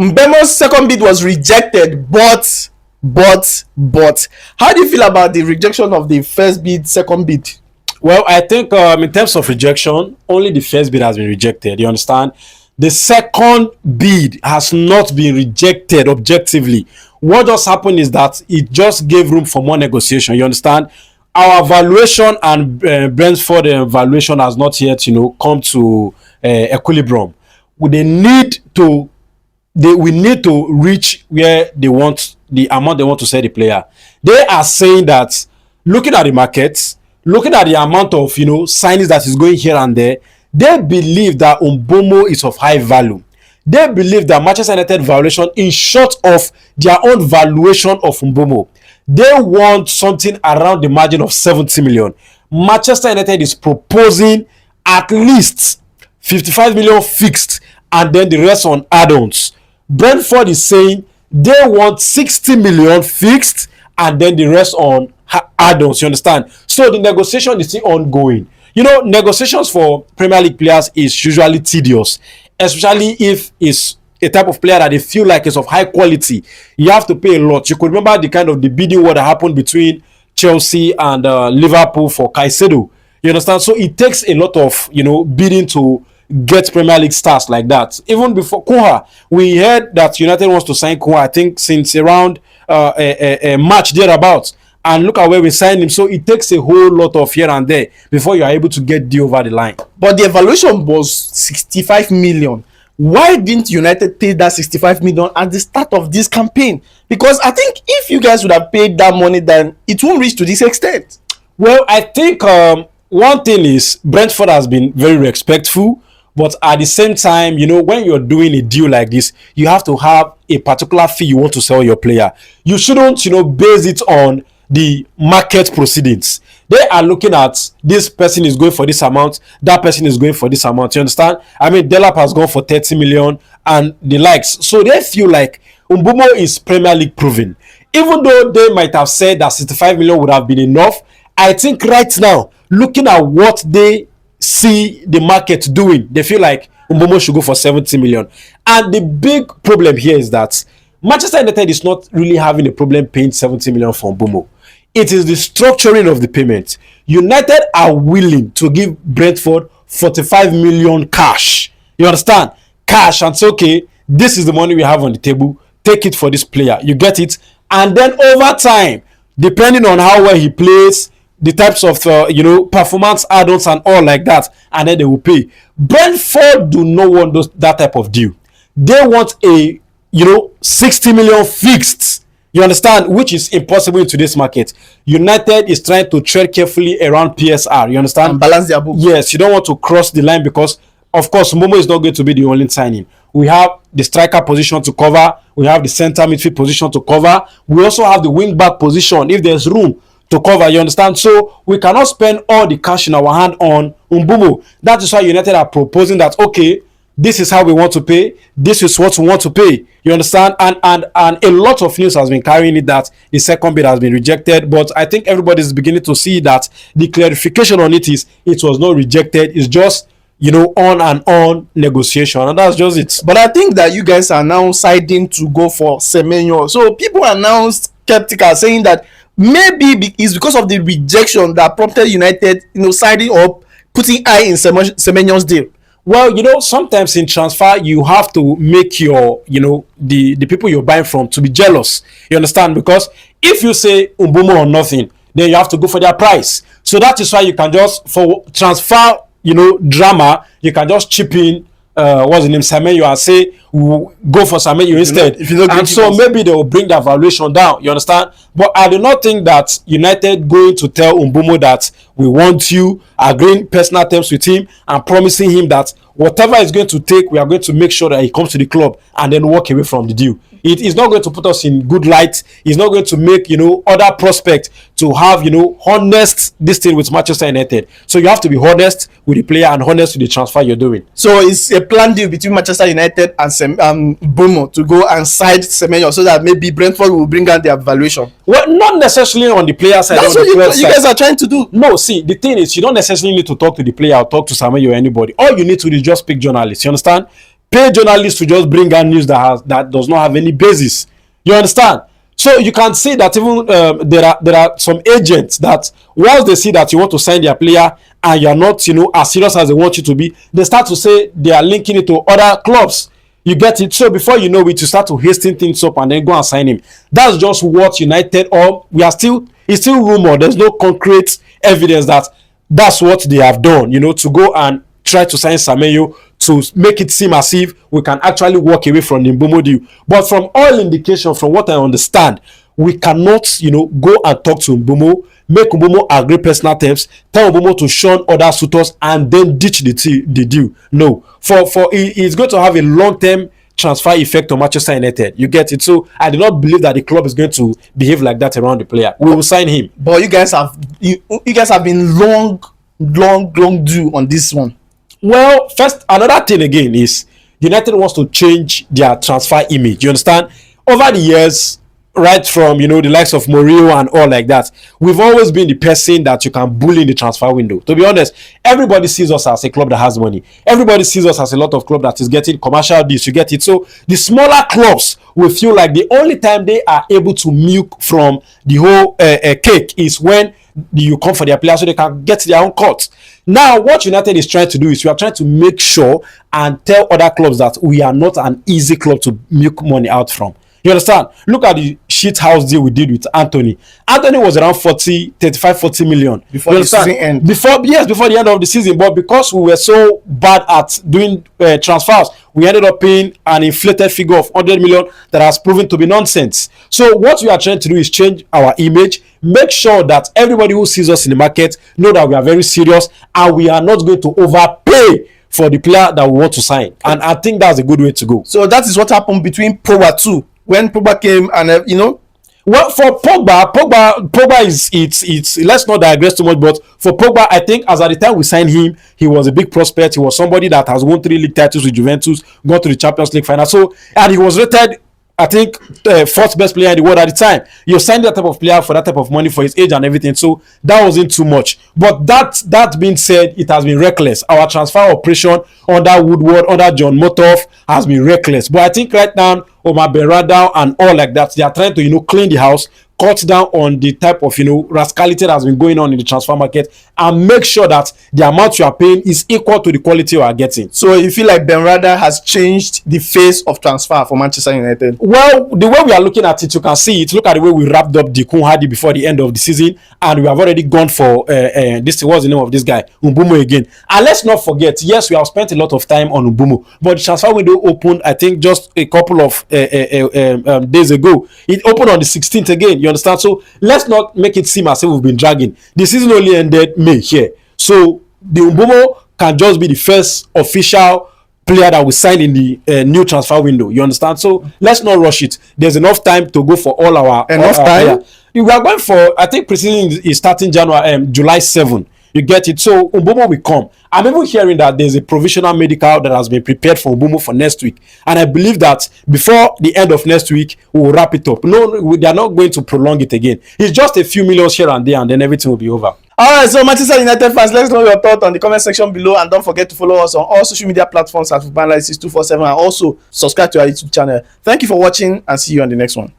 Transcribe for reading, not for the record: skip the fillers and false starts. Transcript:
Mbeumo's second bid was rejected, but how do you feel about the rejection of the first bid, second bid? Well, I think in terms of rejection, only the first bid has been rejected. You understand? The second bid has not been rejected objectively. What just happened is that it just gave room for more negotiation. You understand? Our valuation and Brentford valuation has not yet, come to equilibrium. They need to we need to reach where they want the amount they want to sell the player. They are saying that looking at the markets, looking at the amount of signings that is going here and there, they believe that Mbeumo is of high value. They believe that Manchester United valuation is short of their own valuation of Mbeumo. They want something around the margin of 70 million. Manchester United is proposing at least 55 million fixed and then the rest on add-ons. Brentford is saying they want 60 million fixed and then the rest on add-ons. You understand? So the negotiation is still ongoing. Negotiations for Premier League players is usually tedious, especially if it's a type of player that they feel like is of high quality. You have to pay a lot. You could remember the bidding war that happened between Chelsea and Liverpool for Caicedo. You understand? So it takes a lot of bidding to get Premier League stars like that. Even before Cunha, we heard that United wants to sign Cunha, I think since around a March thereabouts. And look at where we signed him. So it takes a whole lot of here and there before you are able to get deal over the line. But the evaluation was 65 million. Why didn't United pay that 65 million at the start of this campaign? Because I think if you guys would have paid that money, then it won't reach to this extent. Well, I think one thing is Brentford has been very respectful. But at the same time, when you're doing a deal like this, you have to have a particular fee you want to sell your player. You shouldn't, base it on the market proceedings. They are looking at this person is going for this amount, that person is going for this amount. You understand? I mean, Delap has gone for 30 million and the likes. So they feel like Mbeumo is Premier League proven. Even though they might have said that 65 million would have been enough, I think right now, looking at what they see the market doing, they feel like Mbeumo should go for 70 million. And the big problem here is that Manchester United is not really having a problem paying 70 million for Mbeumo. It is the structuring of the payment. United are willing to give Brentford 45 million cash. You understand? Cash, and say, okay, this is the money we have on the table. Take it for this player. You get it? And then over time, depending on how well he plays, the types of performance add-ons and all like that, and then they will pay. Brentford do not want that type of deal. They want a 60 million fixed. You understand? Which is impossible in today's market. United is trying to tread carefully around PSR. You understand? And balance their books. Yes, you don't want to cross the line because, of course, Mbeumo is not going to be the only signing. We have the striker position to cover. We have the center midfield position to cover. We also have the wing back position if there's room to cover. You understand? So we cannot spend all the cash in our hand on Mbeumo. That is why United are proposing that, okay, this is how we want to pay. This is what we want to pay. You understand? And a lot of news has been carrying it that the second bid has been rejected. But I think everybody is beginning to see that the clarification on it is it was not rejected. It's just on and on negotiation, and that's just it. But I think that you guys are now siding to go for Semenyo. So people are now skeptical, saying that maybe it's because of the rejection that prompted United, siding up, putting eye in Semenyo's deal. Well, sometimes in transfer, you have to make your, the people you're buying from to be jealous. You understand? Because if you say Mbeumo or nothing, then you have to go for their price. So that is why you can just, for transfer, drama, you can just chip in, what's the name, Semenyo, and say, we'll go for Semenyo instead. And so maybe they will bring their valuation down. You understand? But I do not think that United going to tell Mbeumo that we want you, agreeing personal terms with him and promising him that whatever it's going to take, we are going to make sure that he comes to the club and then walk away from the deal. It is not going to put us in good light. It's not going to make, other prospects to have, honest this thing with Manchester United. So you have to be honest with the player and honest with the transfer you're doing. So it's a planned deal between Manchester United and Mbeumo to go and side Semenyo so that maybe Brentford will bring out their valuation. Well, not necessarily on the player side. That's what you guys are trying to do. No, see, the thing is, you don't necessarily need to talk to the player or talk to Semenyo or anybody. All you need to do is just pick journalists. You understand? pay journalists to just bring out news that does not have any basis. You understand? So you can see that even there are some agents that once they see that you want to sign their player and you're not, as serious as they want you to be, they start to say they are linking it to other clubs. You get it? So before you know it, you start to hasten things up and then go and sign him. That's just what United, or it's still rumor. There's no concrete evidence that that's what they have done, to go and try to sign Semenyo to make it seem as if we can actually walk away from the Mbeumo deal. But from all indication, from what I understand, we cannot, go and talk to Mbeumo, make Mbeumo agree personal terms, tell Mbeumo to shun other suitors, and then ditch the deal. No, for it's going to have a long-term transfer effect on Manchester United. You get it? So I do not believe that the club is going to behave like that around the player. We will sign him. But you guys have been long due on this one. Well, first, another thing again is United wants to change their transfer image. You understand? Over the years, right from the likes of Mourinho and all like that, we've always been the person that you can bully in the transfer window. To be honest, everybody sees us as a club that has money. Everybody sees us as a lot of club that is getting commercial deals. You get it? So the smaller clubs will feel like the only time they are able to milk from the whole cake is when you come for their players so they can get their own cut. Now, what United is trying to do is we are trying to make sure and tell other clubs that we are not an easy club to milk money out from. You understand? Look at the shit house deal we did with Antony. Antony was around 40 million. Before the season end. Before the end of the season. But because we were so bad at doing transfers, we ended up paying an inflated figure of 100 million that has proven to be nonsense. So what we are trying to do is change our image, make sure that everybody who sees us in the market know that we are very serious and we are not going to overpay for the player that we want to sign. And I think that's a good way to go. So that is what happened between Pogba too. When Pogba came and well, for Pogba is it's let's not digress too much, but for Pogba, I think as at the time we signed him, he was a big prospect. He was somebody that has won 3 league titles with Juventus, gone to the Champions League final. So, and he was rated, I think, 4th best player in the world at the time. You signed that type of player for that type of money for his age and everything, so that wasn't too much. But that being said, it has been reckless. Our transfer operation under Woodward, under John Motov has been reckless. But I think right now, Omar Berrada and all like that, they are trying to clean the house, cut down on the type of rascality that has been going on in the transfer market, and make sure that the amount you are paying is equal to the quality you are getting. So you feel like Berrada has changed the face of transfer for Manchester United? Well, the way we are looking at it, you can see it. Look at the way we wrapped up the Cunha before the end of the season, and we have already gone for this. What's the name of this guy? Mbeumo again. And let's not forget, yes, we have spent a lot of time on Mbeumo, but the transfer window opened, I think, just a couple of days ago. It opened on the 16th again. You understand? So let's not make it seem as if we've been dragging. The season only ended May here. So the Mbeumo can just be the first official player that we sign in the new transfer window. You understand? So let's not rush it. There's enough time to go for all our time. We are going for, I think, preseason is starting July 7. You get it? So Mbeumo will come. I'm even hearing that there's a provisional medical that has been prepared for Mbeumo for next week. And I believe that before the end of next week, we will wrap it up. No, they are not going to prolong it again. It's just a few millions here and there, and then everything will be over. Alright, so Manchester United fans, let us know your thoughts on the comment section below, and don't forget to follow us on all social media platforms at Football Analysis 247, and also subscribe to our YouTube channel. Thank you for watching, and see you on the next one.